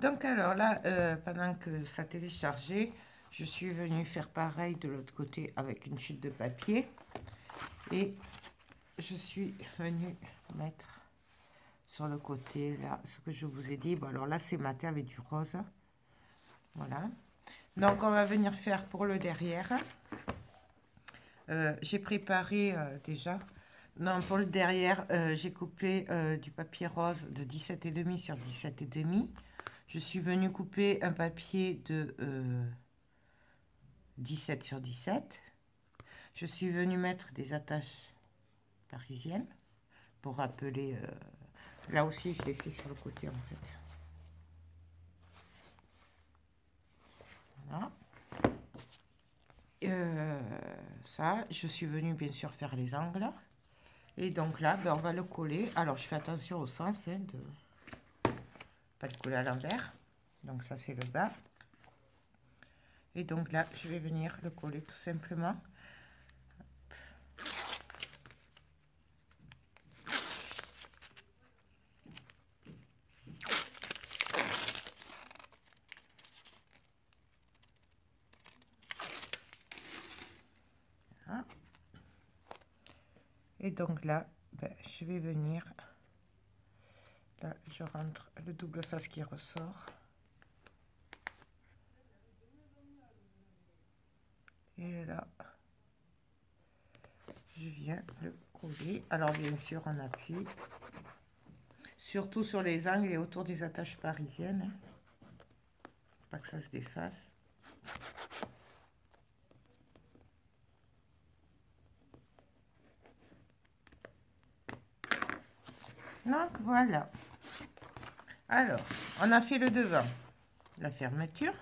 Donc alors là, pendant que ça téléchargeait, je suis venue faire pareil de l'autre côté avec une chute de papier. Et je suis venue mettre sur le côté, là, ce que je vous ai dit. Bon, alors là, c'est maté avec du rose. Voilà. Donc, on va venir faire pour le derrière. J'ai préparé déjà. Non, pour le derrière, j'ai coupé du papier rose de 17,5 sur 17,5. Je suis venue couper un papier de 17 sur 17. Je suis venue mettre des attaches parisiennes pour rappeler. Là aussi, je l'ai fait sur le côté en fait. Voilà. Ça, je suis venue bien sûr faire les angles. Et donc là, ben, on va le coller. Alors, je fais attention au sens, hein, de pas le coller à l'envers. Donc ça, c'est le bas. Et donc là, je vais venir le coller tout simplement. Voilà. Et donc là, ben, je vais venir. Là, je rentre le double face qui ressort. Et là, je viens le coller. Alors, bien sûr, on appuie. Surtout sur les angles et autour des attaches parisiennes. Pas que ça se défasse. Donc, voilà. Alors, on a fait le devant. La fermeture.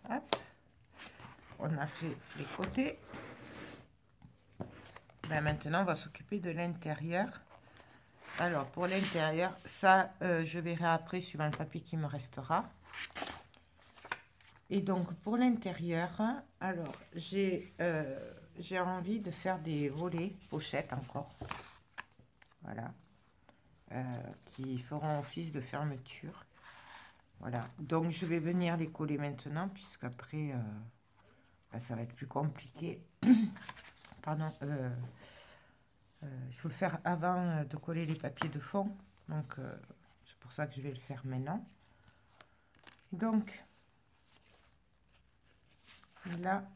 Hop. On a fait les côtés. Ben maintenant, on va s'occuper de l'intérieur. Alors, pour l'intérieur, ça, je verrai après suivant le papier qui me restera. Et donc, pour l'intérieur, alors, j'ai envie de faire des volets pochettes encore. Voilà. Qui feront office de fermeture. Voilà. Donc, je vais venir les coller maintenant, puisqu'après, ben, ça va être plus compliqué. Pardon. Il faut le faire avant de coller les papiers de fond. Donc, c'est pour ça que je vais le faire maintenant. Donc, là,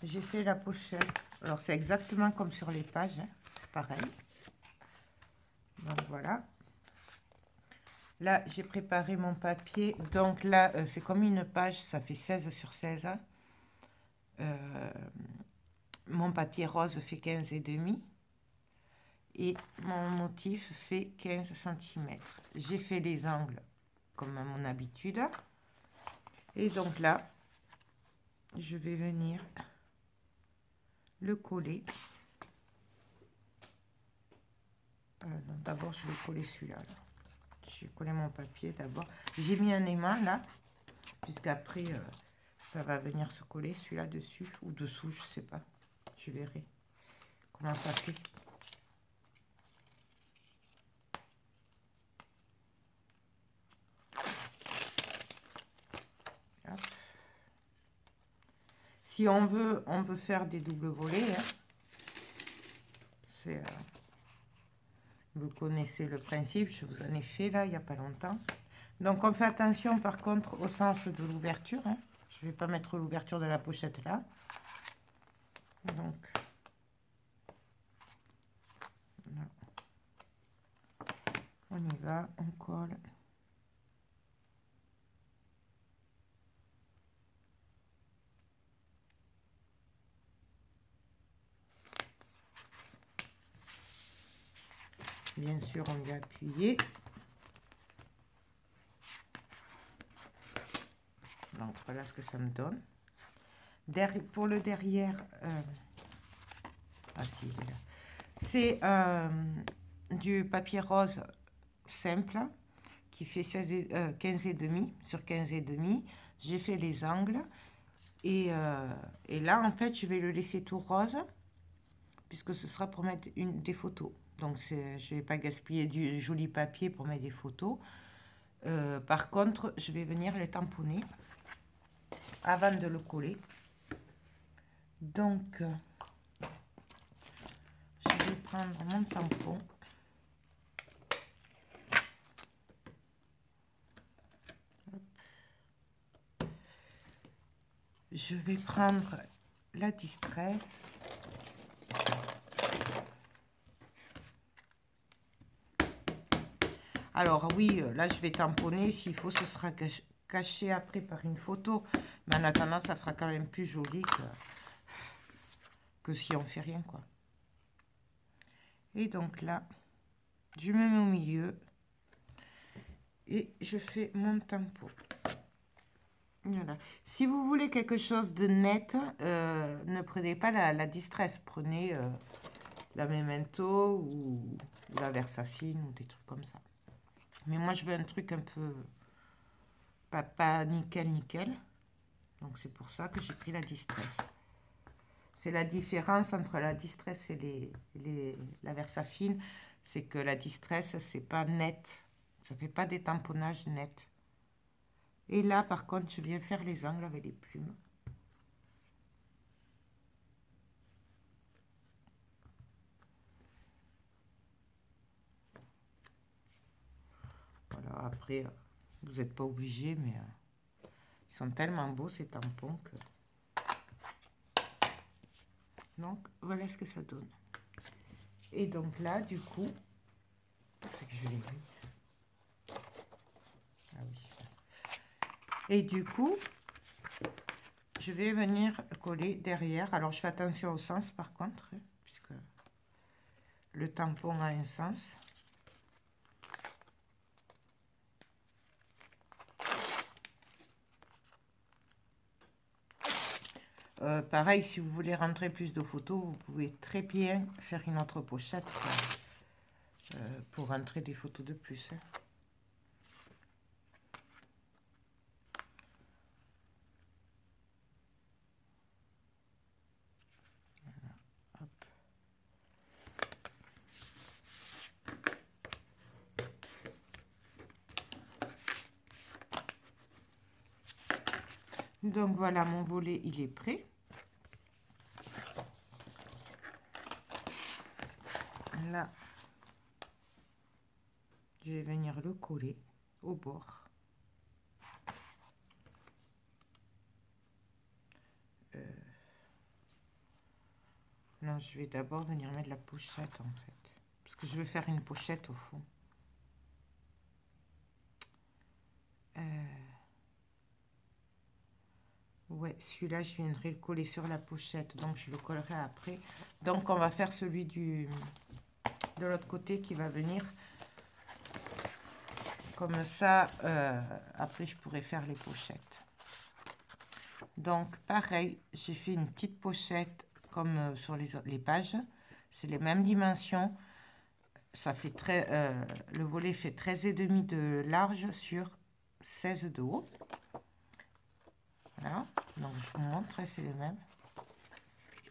j'ai fait la pochette. Alors, c'est exactement comme sur les pages. Hein. C'est pareil. Donc, voilà. Là, j'ai préparé mon papier. Donc, là, c'est comme une page. Ça fait 16 sur 16. Mon papier rose fait 15,5. Et mon motif fait 15 cm. J'ai fait les angles comme à mon habitude. Et donc là, je vais venir le coller. D'abord, je vais coller celui-là. J'ai collé mon papier d'abord. J'ai mis un aimant là, puisqu'après, ça va venir se coller celui-là dessus ou dessous, je sais pas. Je verrai comment ça fait. Hop. Si on veut faire des doubles volets. Hein. C'est... vous connaissez le principe, je vous en ai fait là, il n'y a pas longtemps. Donc, on fait attention par contre au sens de l'ouverture. Hein. Je ne vais pas mettre l'ouverture de la pochette là. Donc, là. On y va, on colle. Bien sûr, on vient appuyer. Donc, voilà ce que ça me donne. Pour le derrière, ah si, c'est du papier rose simple qui fait 15,5 sur 15,5. J'ai fait les angles et là, en fait, je vais le laisser tout rose puisque ce sera pour mettre des photos. Donc, je ne vais pas gaspiller du joli papier pour mettre des photos. Par contre, je vais venir les tamponner avant de le coller. Donc, je vais prendre mon tampon. Je vais prendre la Distress. Alors oui, là je vais tamponner. S'il faut, ce sera caché après par une photo. Mais en attendant, ça fera quand même plus joli que si on fait rien, quoi. Et donc là, je me mets au milieu. Et je fais mon tampon. Voilà. Si vous voulez quelque chose de net, ne prenez pas la Distress. Prenez la Memento ou la Versafine ou des trucs comme ça. Mais moi, je veux un truc un peu pas nickel. Donc, c'est pour ça que j'ai pris la Distress. C'est la différence entre la Distress et la Versafine. C'est que la Distress, c'est pas net. Ça fait pas des tamponnages nets. Et là, par contre, je viens faire les angles avec les plumes. Voilà, après, vous n'êtes pas obligé, mais ils sont tellement beaux, ces tampons, que... Donc, voilà ce que ça donne. Et donc là, du coup, c'est que je l'ai vu. Ah oui. Et du coup, je vais venir coller derrière. Alors, je fais attention au sens, par contre, puisque le tampon a un sens. Pareil, si vous voulez rentrer plus de photos, vous pouvez très bien faire une autre pochette pour rentrer des photos de plus. Hein. Voilà, hop. Donc voilà, mon volet, il est prêt. Là, je vais venir le coller au bord. Non, je vais d'abord venir mettre la pochette en fait. Parce que je vais faire une pochette au fond. Ouais, celui-là, je viendrai le coller sur la pochette. Donc, je le collerai après. Donc, on va faire celui de l'autre côté qui va venir. Comme ça, après, je pourrai faire les pochettes. Donc, pareil, j'ai fait une petite pochette comme sur les pages. C'est les mêmes dimensions. Ça fait le volet fait 13,5 de large sur 16 de haut. Voilà. Donc, je vous montre, c'est les mêmes.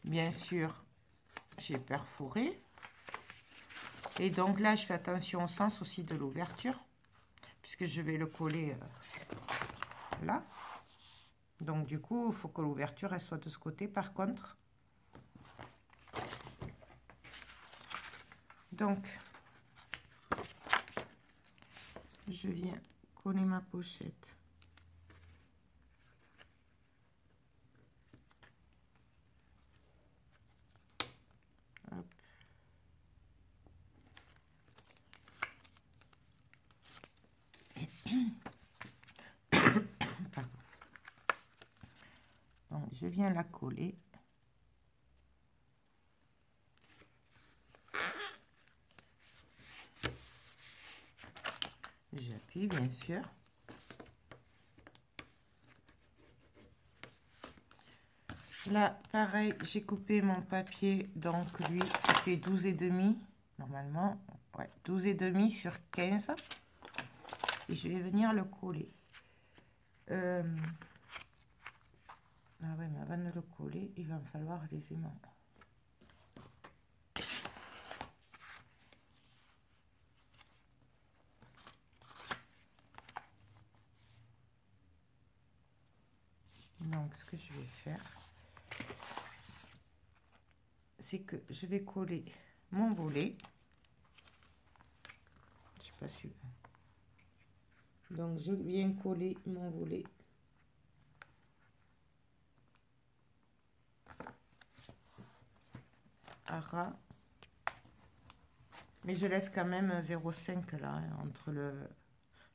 Bien sûr, j'ai perforé. Et donc là, je fais attention au sens aussi de l'ouverture, puisque je vais le coller là. Donc du coup, il faut que l'ouverture elle soit de ce côté par contre. Donc, je viens coller ma pochette. Hop. Pardon. Donc, je viens la coller. J'appuie bien sûr. Là, pareil, j'ai coupé mon papier, donc lui, il fait 12,5 normalement. Ouais, 12,5 sur 15. Et je vais venir le coller. Ah ouais, mais avant de le coller, il va me falloir les aimants. Donc, ce que je vais faire, c'est que je vais coller mon volet. Je sais pas si... Donc, je viens coller mon volet. À ras. Mais je laisse quand même 0,5 là, hein, entre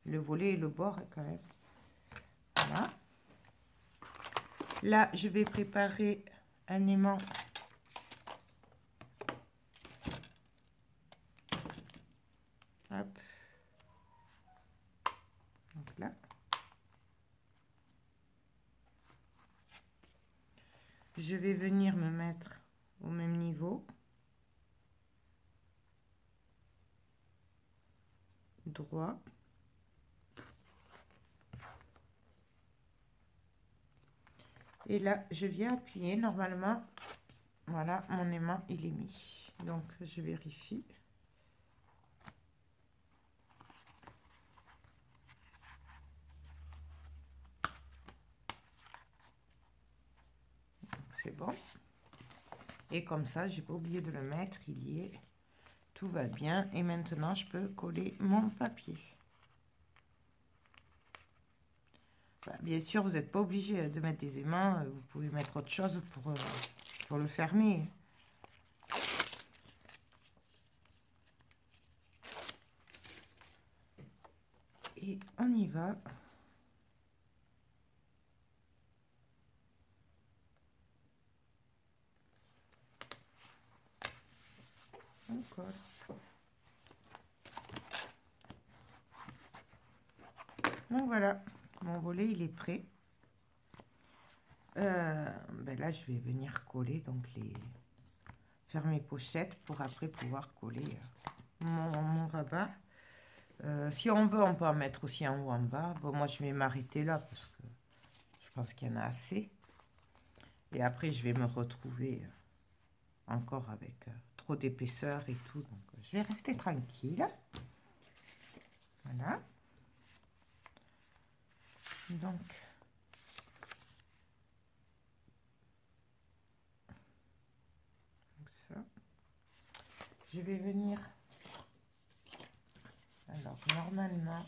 le volet et le bord quand même. Voilà. Là, je vais préparer un aimant. Hop. Donc là. Je vais venir me mettre au même niveau. Droit. Et là, je viens appuyer. Normalement, voilà, mon aimant, il est mis. Donc, je vérifie. C'est bon. Et comme ça, j'ai pas oublié de le mettre. Il y est. Tout va bien. Et maintenant, je peux coller mon papier. Bien sûr, vous n'êtes pas obligé de mettre des aimants. Vous pouvez mettre autre chose pour le fermer. Et on y va. On colle. Donc voilà, mon volet il est prêt. Ben là, je vais venir coller donc faire mes pochettes pour après pouvoir coller mon rabat. Si on veut, on peut en mettre aussi en haut, en bas. Bon, moi, je vais m'arrêter là parce que je pense qu'il y en a assez. Et après, je vais me retrouver encore avec trop d'épaisseur et tout. Donc, je vais rester tranquille. Voilà. Donc, ça. Je vais venir... Alors, normalement,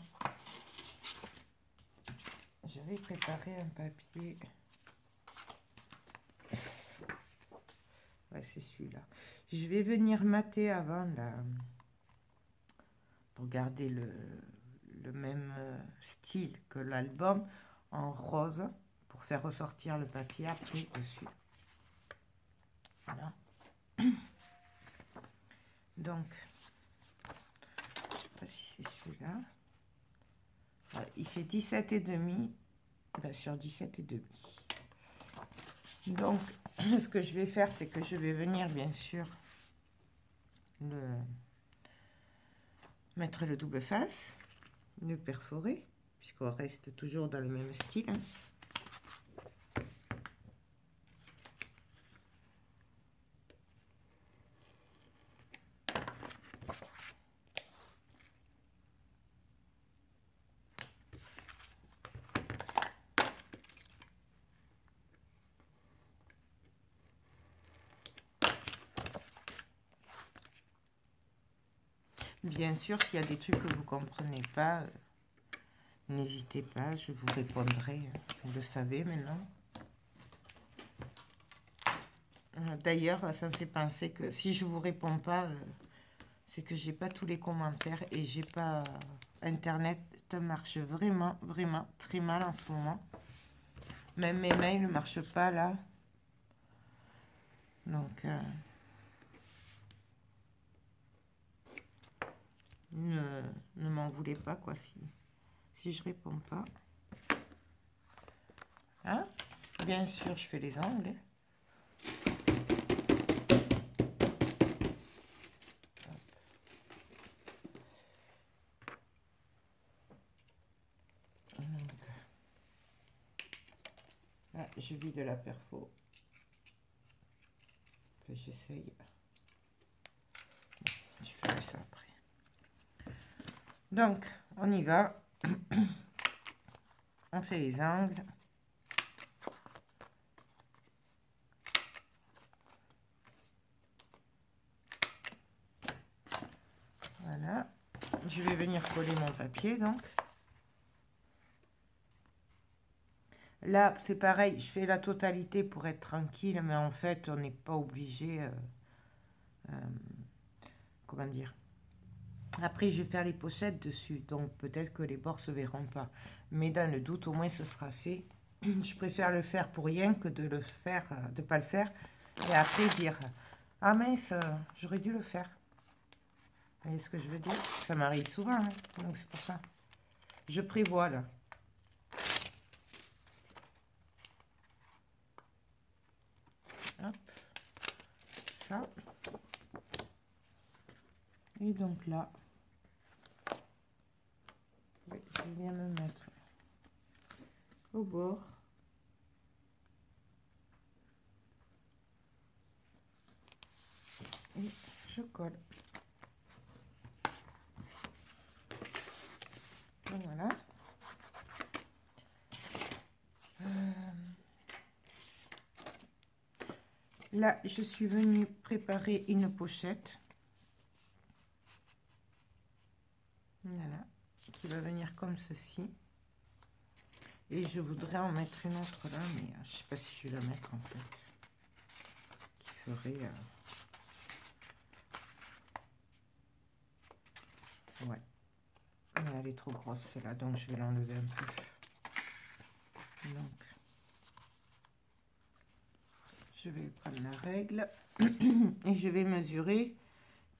je vais préparer un papier. Ouais, c'est celui-là. Je vais venir mater avant, là, pour garder le même style que l'album, en rose, pour faire ressortir le papier après dessus. Voilà. Donc, je ne sais pas si c'est celui-là. Voilà, il fait 17,5 sur 17,5. Donc, ce que je vais faire, c'est que je vais venir, bien sûr, mettre le double face, le perforer, puisqu'on reste toujours dans le même style. Bien sûr, s'il y a des trucs que vous ne comprenez pas, n'hésitez pas, je vous répondrai. Vous le savez maintenant. D'ailleurs, ça me fait penser que si je ne vous réponds pas, c'est que j'ai pas tous les commentaires et j'ai pas... Internet marche vraiment, vraiment très mal en ce moment. Même mes mails ne marchent pas là. Donc... ne m'en voulez pas, quoi, si je réponds pas. Hein? Bien sûr, je fais les angles. Là, je vide la perfo. J'essaye. Je ferai ça après. Donc, on y va. On fait les angles. je vais venir coller mon papier, donc. Là, c'est pareil, je fais la totalité pour être tranquille, mais en fait, on n'est pas obligé, comment dire. Après, je vais faire les pochettes dessus, donc peut-être que les bords se verront pas. Mais dans le doute, au moins, ce sera fait. Je préfère le faire pour rien que de le faire, de pas le faire, et après dire, ah mince, j'aurais dû le faire. Vous voyez ce que je veux dire? Ça m'arrive souvent, hein, donc c'est pour ça. Je prévois, là. Hop, ça. Et donc là, oui, je viens me mettre au bord. Et je colle. Donc voilà. Là, je suis venue préparer une pochette. Voilà. Qui va venir comme ceci. Et je voudrais en mettre une autre là, mais je sais pas si je vais la mettre en fait. Qui ferait... Ouais. Mais elle est trop grosse celle-là, donc je vais l'enlever un peu. Donc, je vais prendre la règle et je vais mesurer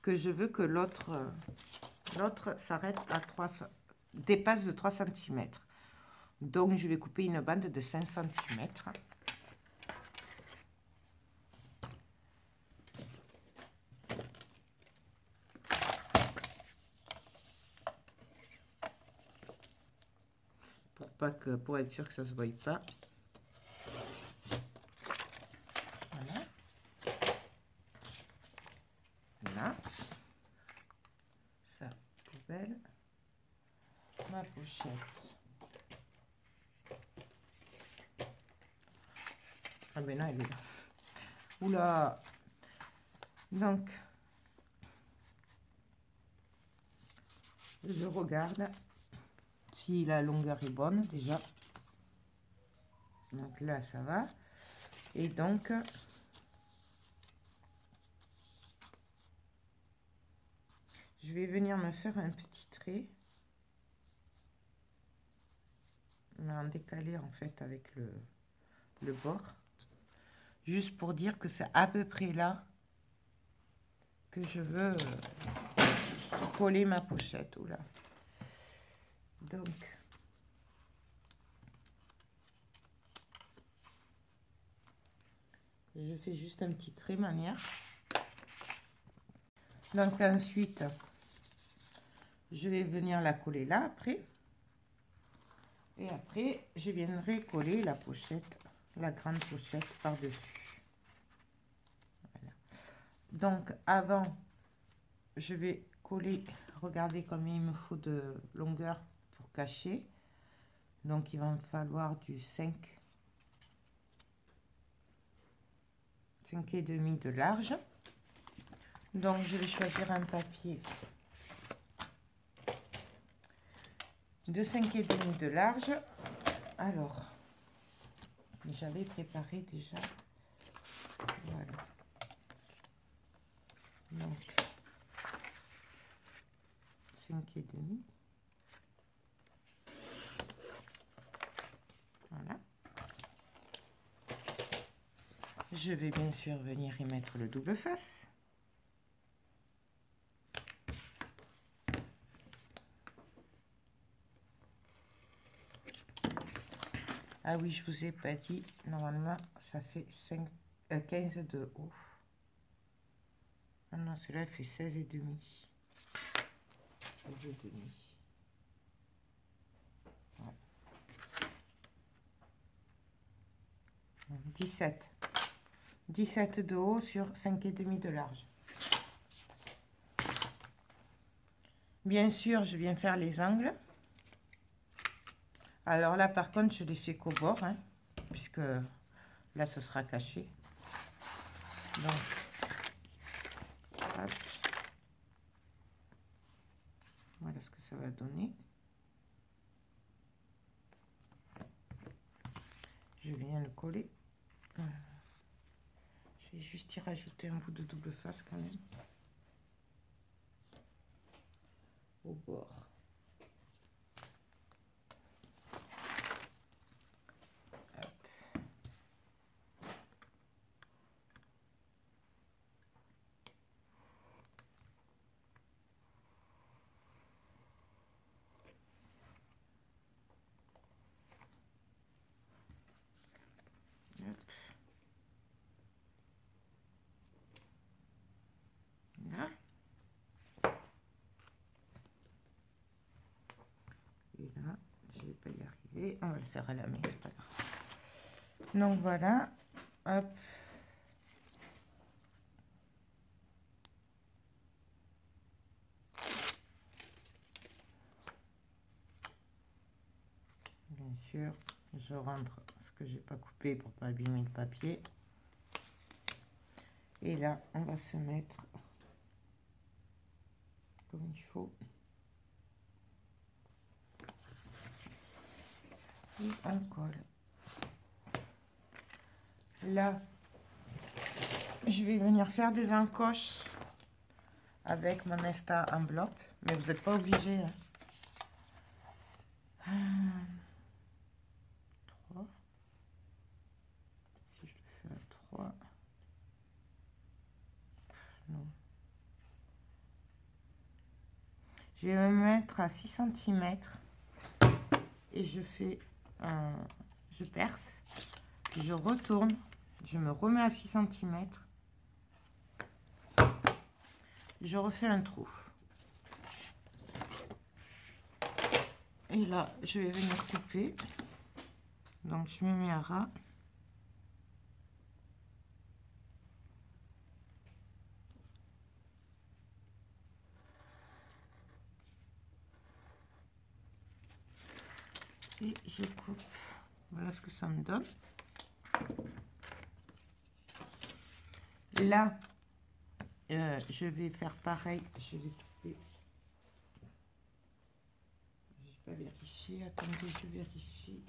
que je veux que l'autre s'arrête à 3, dépasse de 3 cm. Donc, je vais couper une bande de 5 cm. Pour être sûr que ça se voie pas. Voilà. Là. Ça, poubelle. Ma pochette. Ah ben là, elle est là. Oula. Donc, je regarde si la longueur est bonne déjà. Donc là, ça va. Et donc, je vais venir me faire un petit trait. Mais en décalé en fait avec le bord. Juste pour dire que c'est à peu près là que je veux coller ma pochette. Oula. Donc, je fais juste un petit trait manière. Donc ensuite, je vais venir la coller là après. Et après, je viendrai coller la pochette, la grande pochette par-dessus. Voilà. Donc avant, je vais coller, regardez combien il me faut de longueur pour cacher. Donc il va me falloir du 5,5 de large. Donc je vais choisir un papier de 5,5 de large. Alors, j'avais préparé déjà. Voilà. Donc 5,5. Voilà. Je vais bien sûr venir y mettre le double face. Ah oui, je vous ai pas dit, normalement, ça fait 15 de haut. Ah non, celui-là fait 16,5. 16,5. Ouais. 17 de haut sur 5,5 de large. Bien sûr, je viens faire les angles. Alors là, par contre, je les fais qu'au bord, hein, puisque là, ce sera caché. Donc, hop. Voilà. Voilà ce que ça va donner. Je viens le coller. Voilà. Je vais juste y rajouter un bout de double face quand même. Au bord. Hop. Hop. Là. Et là, je vais pas y arriver. On va le faire à la main, c'est pas grave. Donc voilà. Hop. Bien sûr, je rentre ce que j'ai pas coupé pour pas abîmer le papier. Et là, on va se mettre comme il faut. Et on colle. Là, je vais venir faire des encoches avec mon Insta enveloppe, mais vous n'êtes pas obligé. Hein. 3. Si je le fais à 3. Non. Je vais me mettre à 6 cm et je fais je perce, puis je retourne, je me remets à 6 cm, je refais un trou. Et là, je vais venir couper. Donc, je me mets à ras. Et je coupe. Voilà ce que ça me donne. Là, je vais faire pareil. Je vais couper. Je vais pas vérifier. Attendez, je vérifie.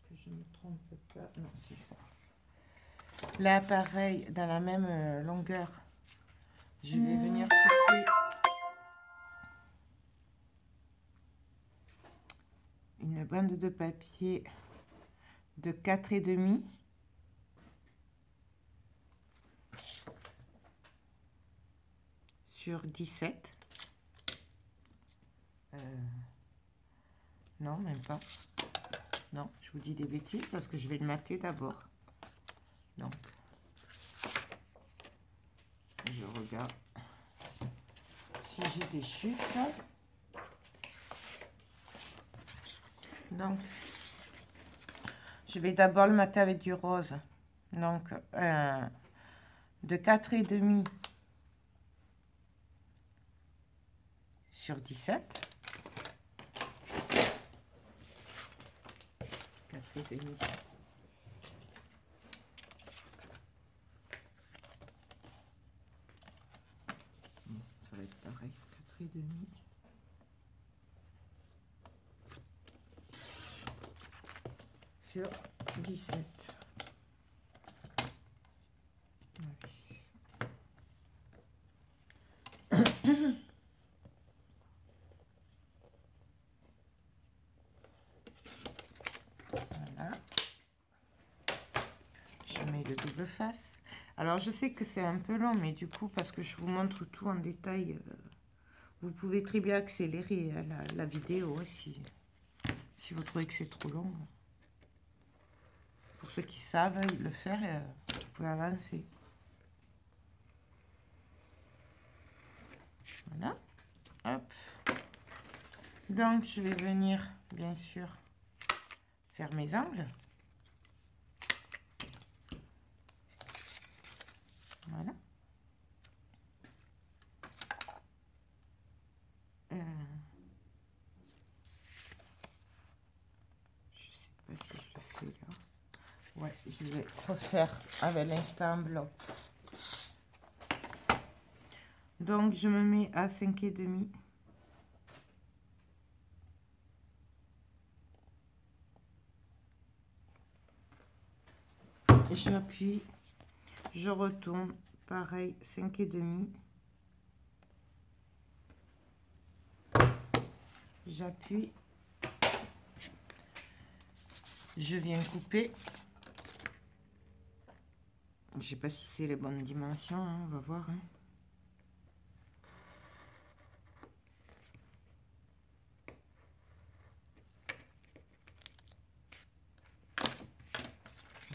Que je ne me trompe pas. Non, c'est ça. Là, pareil, dans la même longueur, je vais venir couper une bande de papier de 4,5 sur 17. Non, même pas. Non, je vous dis des bêtises parce que je vais le mater d'abord. Donc, je regarde si j'ai des chutes. Donc, je vais d'abord le mater avec du rose. Donc, de 4,5 sur 17. 4,5. Ça va être pareil, 4,5. Sur 17. Voilà. Je mets le double face. Alors, je sais que c'est un peu long, mais du coup, parce que je vous montre tout en détail, vous pouvez très bien accélérer la vidéo si vous trouvez que c'est trop long. Pour ceux qui savent le faire, vous pouvez avancer. Voilà. Hop. Donc, je vais venir, bien sûr, faire mes angles. Voilà. Je sais pas si je le fais là. Ouais, je vais refaire avec l'insta enveloppe. Donc, je me mets à 5,5. J'appuie, je retourne, pareil, 5,5. J'appuie, je viens couper. Je sais pas si c'est les bonnes dimensions, hein, on va voir. Hein.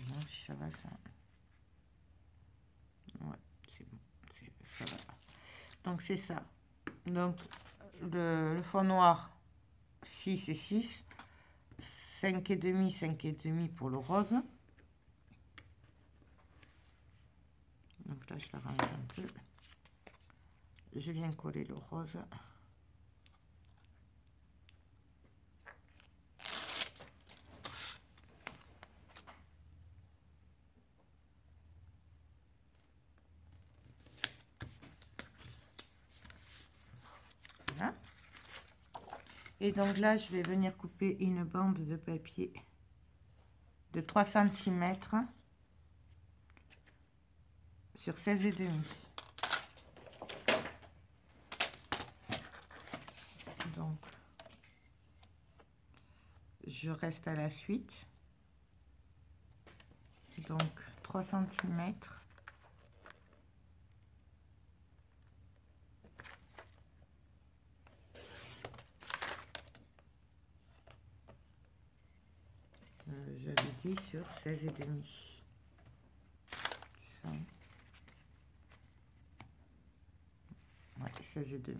Non, si ça va, ça. Ouais, c'est bon, ça va. Donc c'est ça. Donc le fond noir 6 et 6, 5,5, 5,5 pour le rose. Donc là je l'arrange un peu. Je viens coller le rose. Voilà. Et donc là je vais venir couper une bande de papier de 3 cm sur 16,5. Donc je reste à la suite. Donc 3 cm. J'avais dit sur 16,5. Ça. Ouais, 16,5.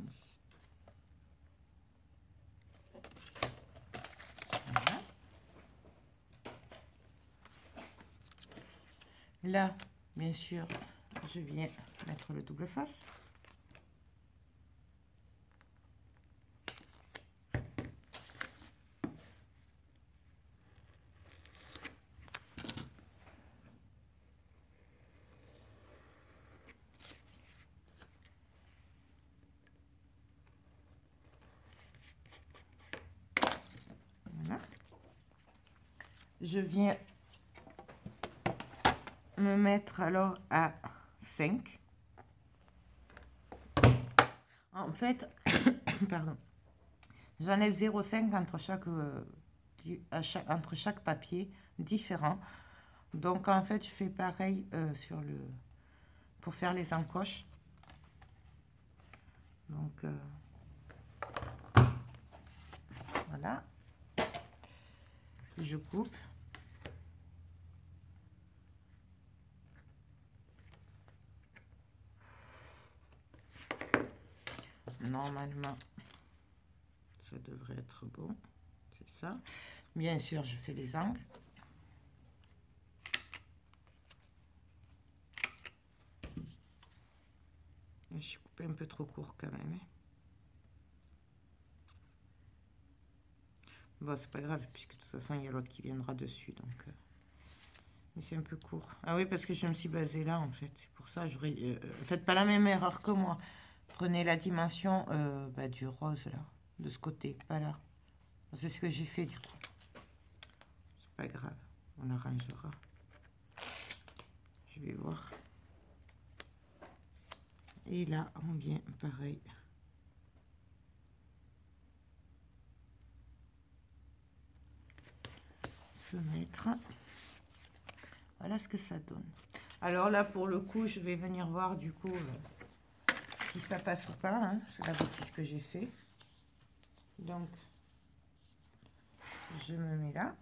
Voilà. Là, bien sûr, je viens mettre le double face. Voilà. Je viens me mettre alors à 5. En fait, pardon, j'enlève 0,5 entre chaque papier différent. Donc en fait, je fais pareil pour faire les encoches. Donc voilà, je coupe. Normalement, ça devrait être bon, c'est ça. Bien sûr, je fais les angles. J'ai coupé un peu trop court quand même. Bon, c'est pas grave, puisque de toute façon, il y a l'autre qui viendra dessus, donc... Mais c'est un peu court. Ah oui, parce que je me suis basée là, en fait. C'est pour ça, faites pas la même erreur que moi. Prenez la dimension du rose, là, de ce côté, pas là. C'est ce que j'ai fait, du coup. C'est pas grave, on arrangera. Je vais voir. Et là, on vient pareil. Se mettre. Voilà ce que ça donne. Alors là, pour le coup, je vais venir voir, du coup... si ça passe ou pas, hein, c'est la bêtise que j'ai fait. Donc, je me mets là.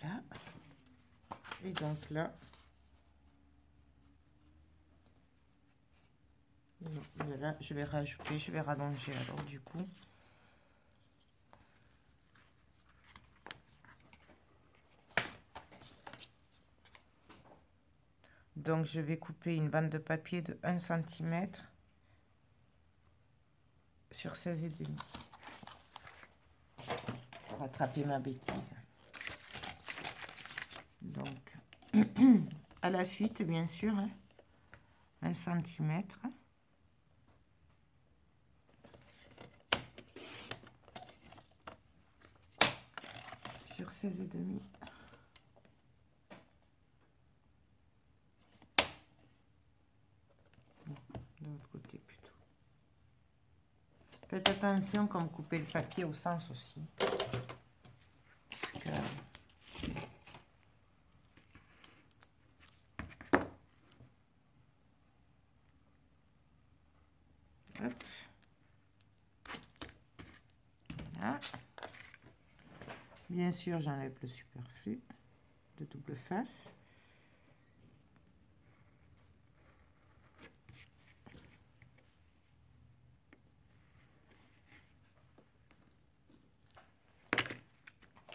Là. Et donc là. Non, mais là, je vais rajouter, je vais rallonger alors du coup. Donc, je vais couper une bande de papier de 1 cm sur 16,5. Pour rattraper ma bêtise. À la suite, bien sûr, hein, 1 centimètre. Sur 16,5. De l'autre côté plutôt. Faites attention quand vous coupez le papier au sens aussi. Parce que... Hop. Voilà. Bien sûr, j'enlève le superflu de double face.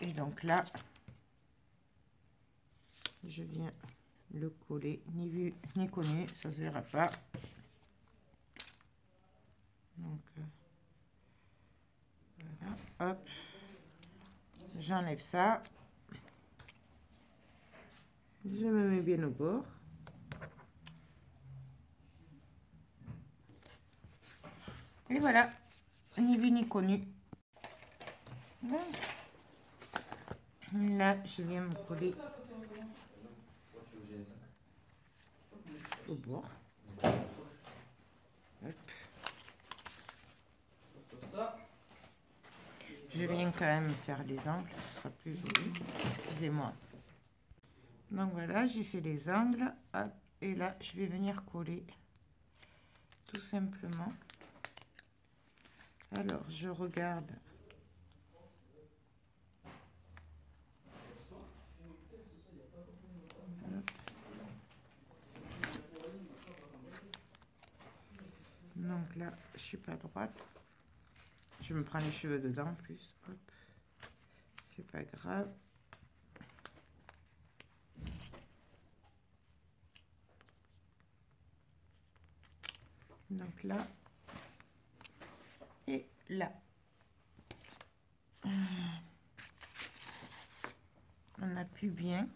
Et donc là, je viens le coller, ni vu ni connu, ça se verra pas. Donc voilà, hop, j'enlève ça. Je me mets bien au bord. Et voilà, ni vu ni connu. Là, je viens me coller au bord. Hop. Je viens quand même faire les angles, ce sera plus joli. Excusez-moi. Donc voilà, j'ai fait les angles. Hop, et là, je vais venir coller tout simplement. Alors, je regarde. Hop. Donc là, je suis pas droite. Je me prends les cheveux dedans en plus. Hop. C'est pas grave. Donc là et là. On appuie bien.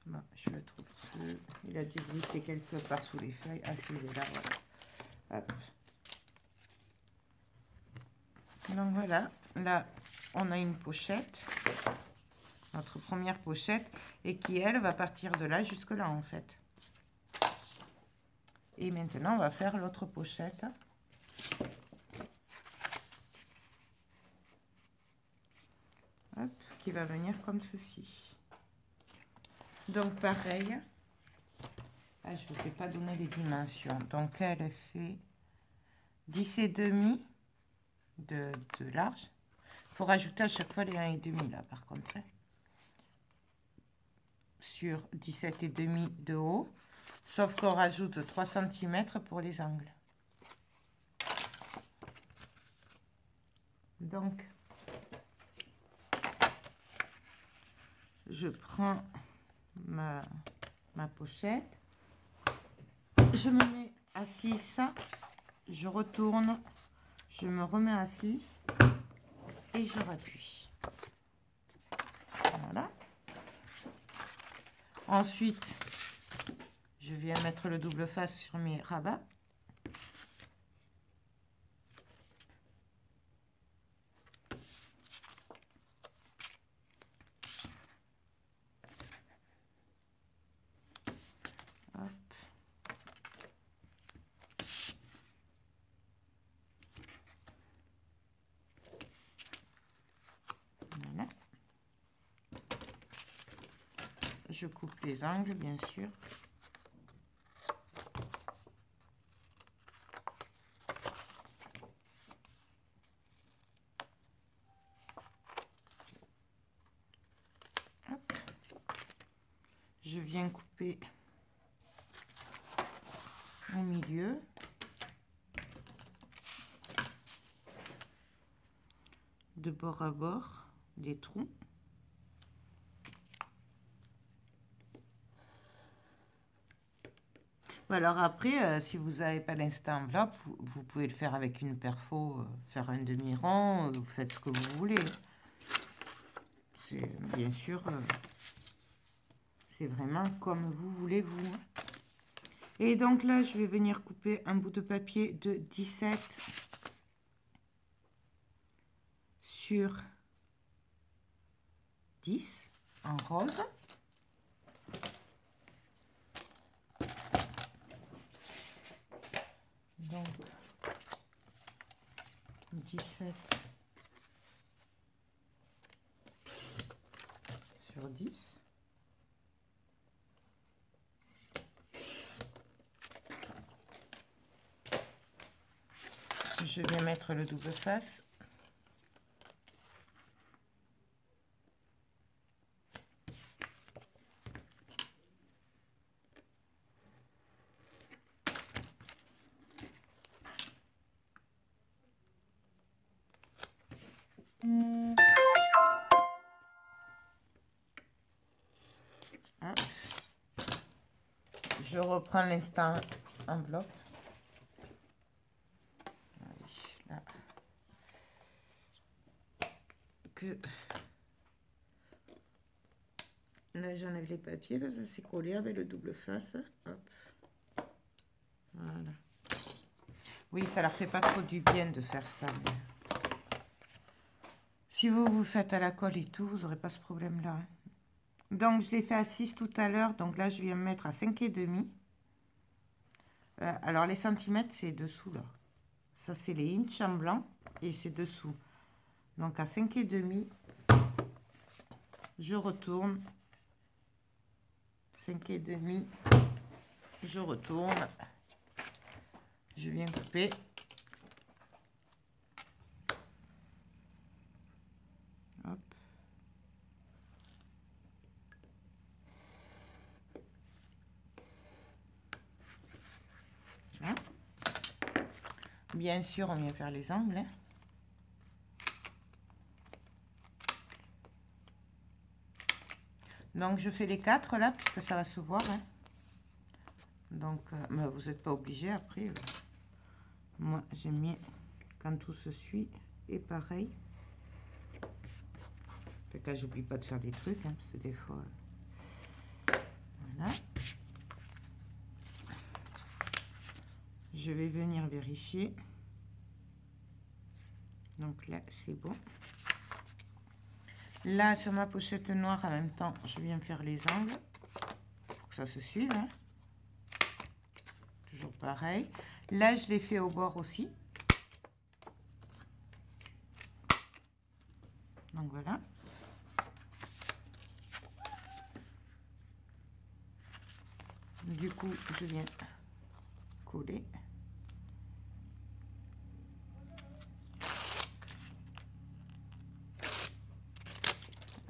Bon, je le trouve plus. Il a dû glisser quelque part sous les feuilles. Ah, celui-là, voilà. Hop. Donc voilà, là, on a une pochette. Notre première pochette. Et qui, elle, va partir de là jusque là, en fait. Et maintenant, on va faire l'autre pochette. Hop, qui va venir comme ceci. Donc pareil, je ne vous ai pas donné les dimensions. Donc elle fait 10,5 de large. Il faut rajouter à chaque fois les 1,5 là par contre. Sur 17,5 de haut. Sauf qu'on rajoute 3 cm pour les angles. Donc je prends ma pochette, je me mets à 6, je retourne, je me remets à 6 et je rappuie. Voilà. Ensuite, je viens mettre le double face sur mes rabats. Voilà. Je coupe les angles, bien sûr. Hop. Je viens couper au milieu. De bord à bord des trous. Alors après, si vous n'avez pas l'instant enveloppe, vous pouvez le faire avec une perfo, faire un demi-rond, vous faites ce que vous voulez. c'est bien sûr, c'est vraiment comme vous voulez vous. Et donc là, je vais venir couper un bout de papier de 17 sur 10 en rose. Donc 17 sur 10. Je vais mettre le double face. Je reprends l'instant enveloppe. Là. Là, j'enlève les papiers parce que c'est collé avec le double face. Hop. Voilà. Oui, ça leur fait pas trop du bien de faire ça. Mais... si vous faites à la colle et tout, vous n'aurez pas ce problème-là. Hein. Donc, je l'ai fait à 6 tout à l'heure. Donc là, je viens me mettre à 5,5. Alors, les centimètres, c'est dessous, là. Ça, c'est les inches en blanc. Et c'est dessous. Donc, à 5,5, je retourne. 5,5. Je retourne. Je viens couper. Hop. Là. Bien sûr, on vient faire les angles. Hein. Donc, je fais les 4 là, puisque ça va se voir. Hein. Donc, mais vous n'êtes pas obligé après. Moi, j'aime bien quand tout se suit. Et pareil. Fait que j'oublie pas de faire des trucs, hein, parce que des fois... voilà. Je vais venir vérifier. Donc là, c'est bon. Là, sur ma pochette noire, en même temps, je viens faire les angles. Pour que ça se suive. Hein. Toujours pareil. Là, je l'ai fait au bord aussi. Donc voilà. Du coup, je viens coller.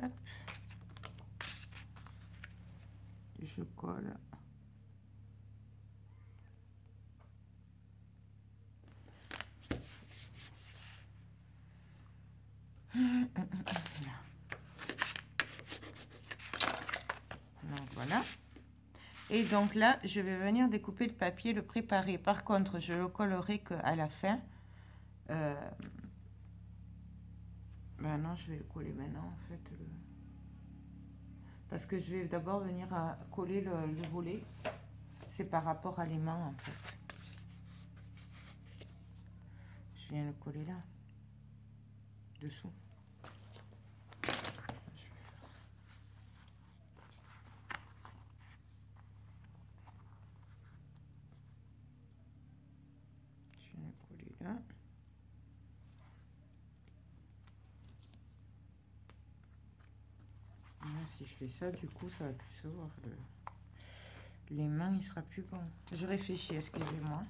Hop. Je colle. Donc voilà. Et donc là, je vais venir découper le papier, le préparer. Par contre, je le collerai qu'à la fin. Ben non, je vais le coller maintenant en fait. Parce que je vais d'abord venir à coller le volet. C'est par rapport à l'aimant en fait. Je viens le coller là. Dessous. Je viens le coller là. Si je fais ça, du coup, ça va plus se voir. L'aimant, il sera plus bon. Je réfléchis, excusez-moi.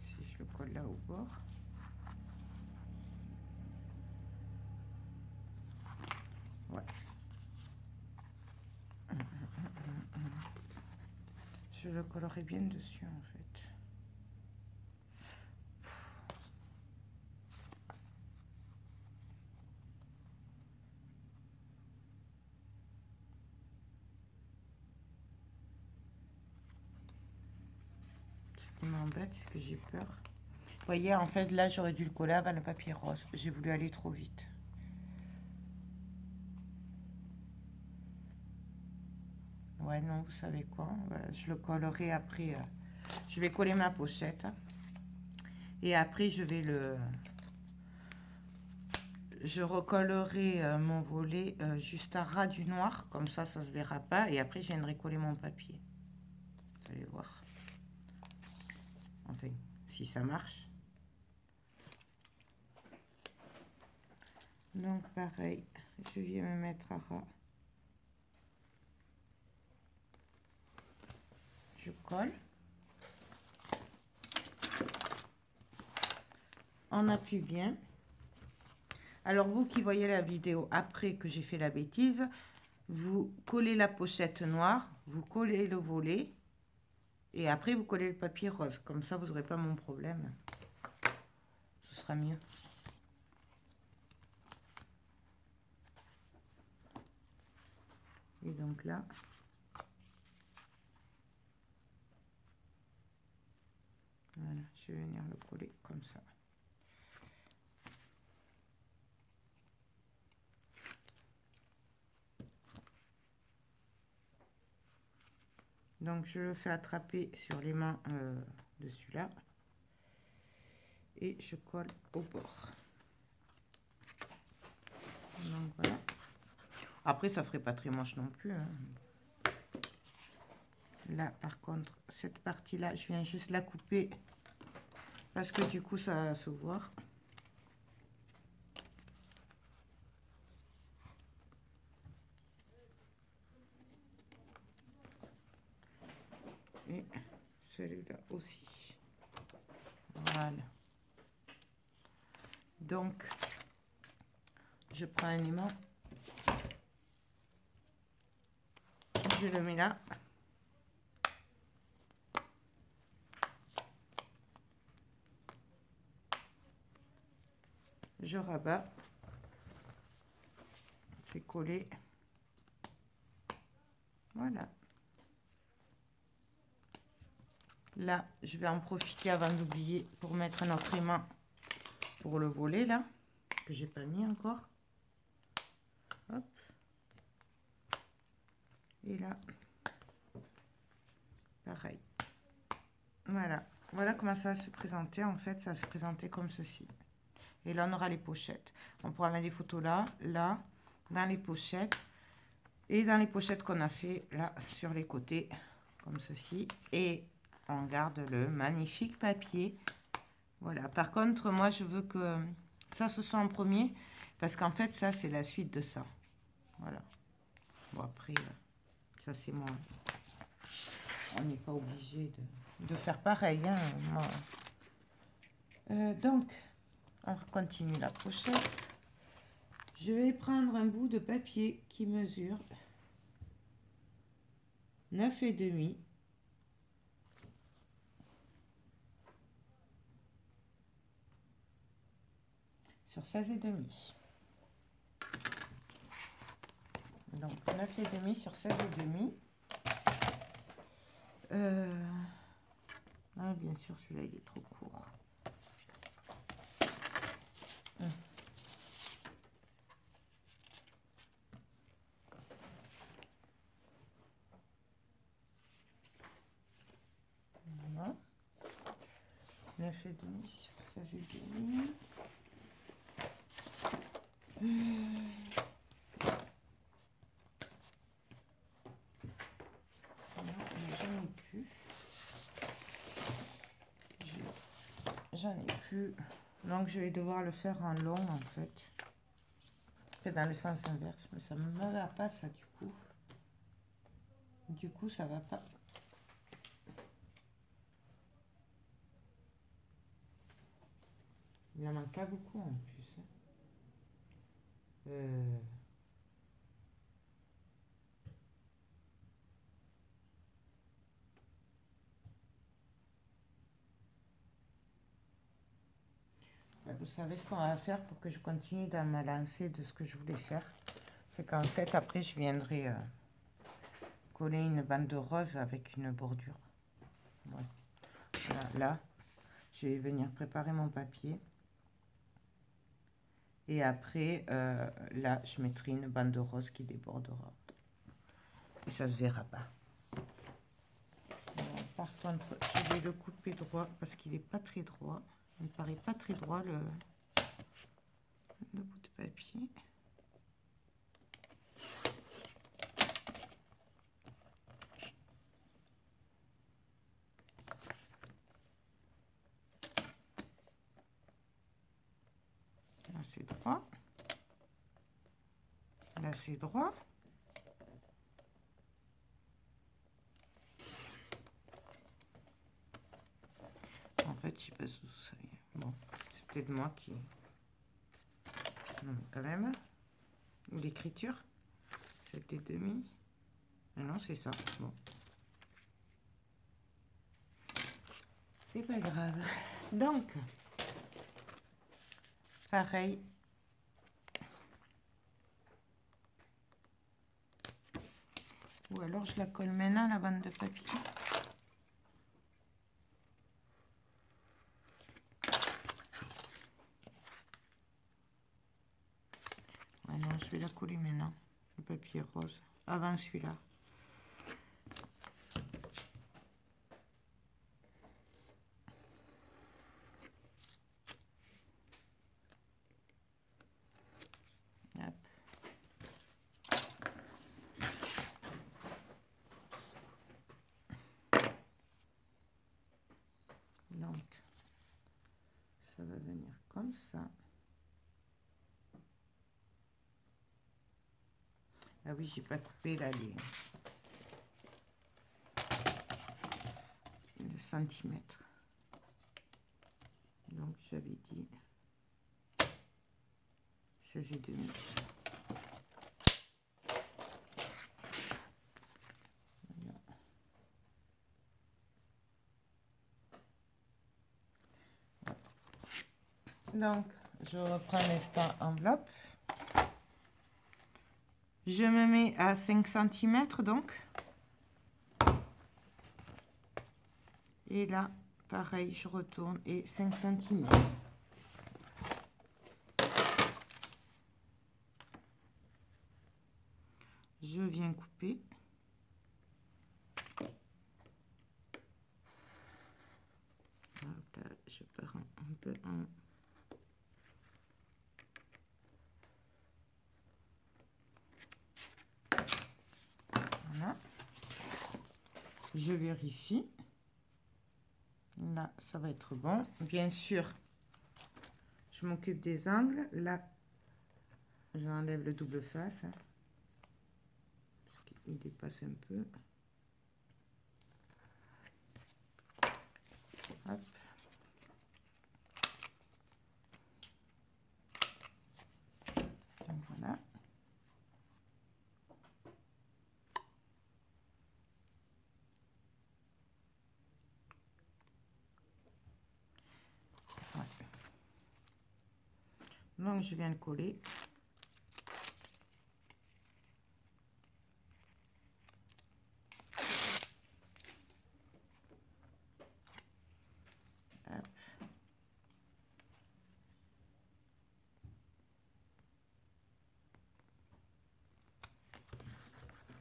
Si je le colle là au bord. Ouais. Je le collerai bien dessus, en fait. Ce qui m'embête, c'est que j'ai peur. Vous voyez, en fait, là, j'aurais dû le coller avec le papier rose. J'ai voulu aller trop vite. Ouais, non, vous savez quoi? Je le collerai après. Je vais coller ma pochette. Et après, je recollerai mon volet juste à ras du noir. Comme ça se verra pas. Et après, je viendrai coller mon papier. Vous allez voir. Enfin, si ça marche. Donc, pareil, je viens me mettre à ras. Je colle. On appuie bien. Alors, vous qui voyez la vidéo après que j'ai fait la bêtise, vous collez la pochette noire, vous collez le volet et après vous collez le papier rose. Comme ça, vous n'aurez pas mon problème. Ce sera mieux. Et donc là, voilà, je vais venir le coller comme ça. Donc je le fais attraper sur les mains de celui-là et je colle au bord. Donc voilà. Après ça ferait pas très moche non plus, hein. Là par contre cette partie là je viens juste la couper parce que du coup ça va se voir. Et celui-là aussi. Voilà. Donc, je prends un aimant. Je le mets là. Je rabats. C'est collé. Voilà. Là, je vais en profiter avant d'oublier pour mettre notre aimant pour le volet là, que j'ai pas mis encore. Hop. Et là, pareil. Voilà. Voilà comment ça va se présenter. En fait, ça va se présenter comme ceci. Et là, on aura les pochettes. On pourra mettre les photos là, là, dans les pochettes. Et dans les pochettes qu'on a fait là, sur les côtés, comme ceci. Et on garde le magnifique papier. Voilà. Par contre, moi, je veux que ça, ce soit en premier. Parce qu'en fait, ça, c'est la suite de ça. Voilà. Bon, après, ça, c'est moi. On n'est pas obligé de faire pareil, hein, moi. Donc, on continue la pochette. Je vais prendre un bout de papier qui mesure 9,5 sur 16,5. Donc 9,5 sur 16,5. Ah, bien sûr, celui-là, il est trop court. Voilà. 9,5 sur 16,5. J'en ai plus. Donc je vais devoir le faire en long en fait. C'est dans le sens inverse, mais ça ne me va pas ça du coup. Du coup ça va pas. Il n'y en a pas beaucoup en plus. Vous savez ce qu'on va faire pour que je continue dans ma lancée de ce que je voulais faire. C'est qu'en fait après je viendrai coller une bande de rose avec une bordure. Ouais. Là, je vais venir préparer mon papier. Et après, là, je mettrai une bande de rose qui débordera. et ça se verra pas. Alors, par contre, je vais le couper droit parce qu'il n'est pas très droit. Il me paraît pas très droit le bout de papier. Là c'est droit. Là c'est droit. En fait, je sais pas où ça est. Bon, c'est peut-être moi qui... Non, mais quand même. Ou l'écriture. C'était demi. Ah non, c'est ça. Bon. C'est pas grave. Donc, pareil. Ou alors je la colle maintenant, la bande de papier. Ah non, je vais la coller maintenant. Le papier rose. Avant celui-là. Donc, ça va venir comme ça. Ah oui, j'ai pas coupé là le centimètre. Donc, j'avais dit 16,5. Donc, je reprends l'instant enveloppe. Je me mets à 5 cm donc. Et là, pareil, je retourne et 5 cm. Je viens couper. Hop là, je pars un peu en... Voilà. Je vérifie. Là, ça va être bon. Bien sûr, je m'occupe des angles. Là, j'enlève le double face. Hein, parce qu'il dépasse un peu. Hop. Donc voilà. Ouais. Donc je viens le coller. Hop.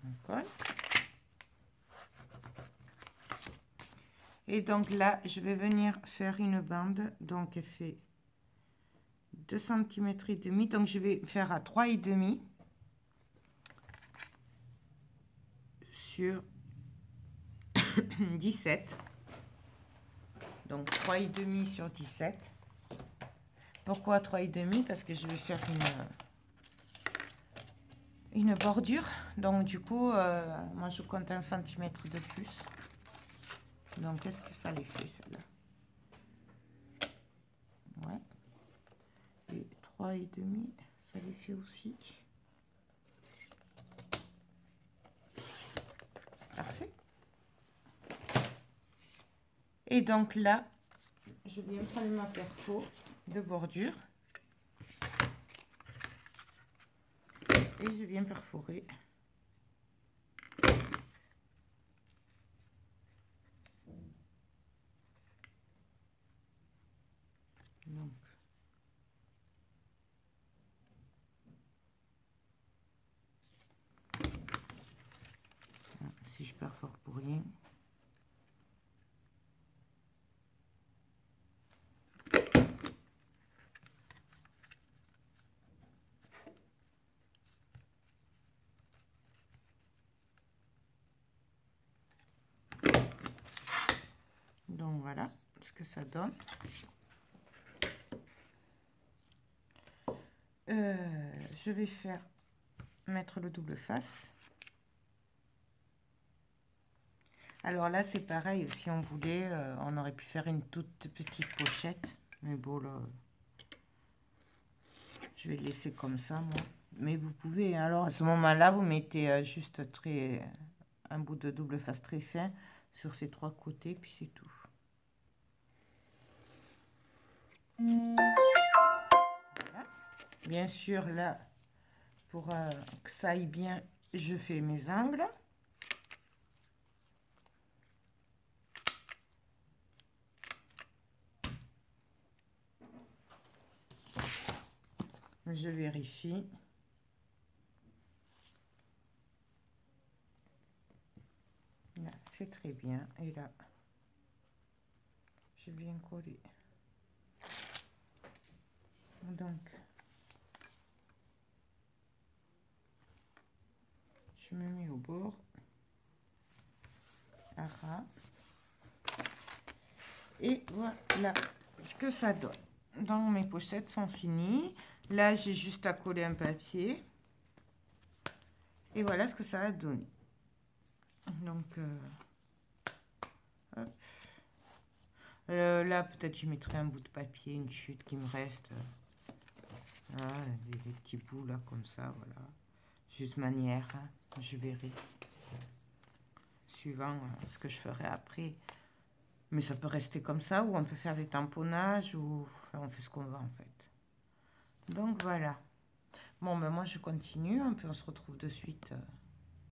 On colle. Et donc là, je vais venir faire une bande. Donc elle fait 2 cm et demi. Donc je vais faire à 3,5 sur 17. Donc 3,5 sur 17. Pourquoi 3,5? Parce que je vais faire une bordure. Donc du coup, moi je compte 1 cm de plus. Donc qu'est-ce que ça les fait celle-là? Ouais. Et 3,5, ça les fait aussi. Parfait. Et donc là, je viens prendre ma perfo de bordure. Et je viens perforer. Donc. super fort pour rien. Donc voilà ce que ça donne. Je vais mettre le double face. Alors là c'est pareil, si on voulait, on aurait pu faire une toute petite pochette, mais bon là, je vais le laisser comme ça moi. Mais vous pouvez, alors à ce moment-là, vous mettez juste un bout de double face très fin sur ces 3 côtés, puis c'est tout. Voilà. Bien sûr, là, pour que ça aille bien, je fais mes angles. Je vérifie. Là, c'est très bien. Et là, j'ai bien collé. Donc, je me mets au bord. À ras. Et voilà ce que ça donne. Donc, mes pochettes sont finies. Là, j'ai juste à coller un papier. Et voilà ce que ça a donné. Donc, hop. Là, peut-être je mettrai un bout de papier, une chute qui me reste. Voilà, les petits bouts là, comme ça, voilà. Juste manière, hein, je verrai. Suivant ce que je ferai après. Mais ça peut rester comme ça, ou on peut faire des tamponnages, ou enfin, on fait ce qu'on veut en fait. Donc voilà. Bon, ben moi je continue, hein, puis on se retrouve de suite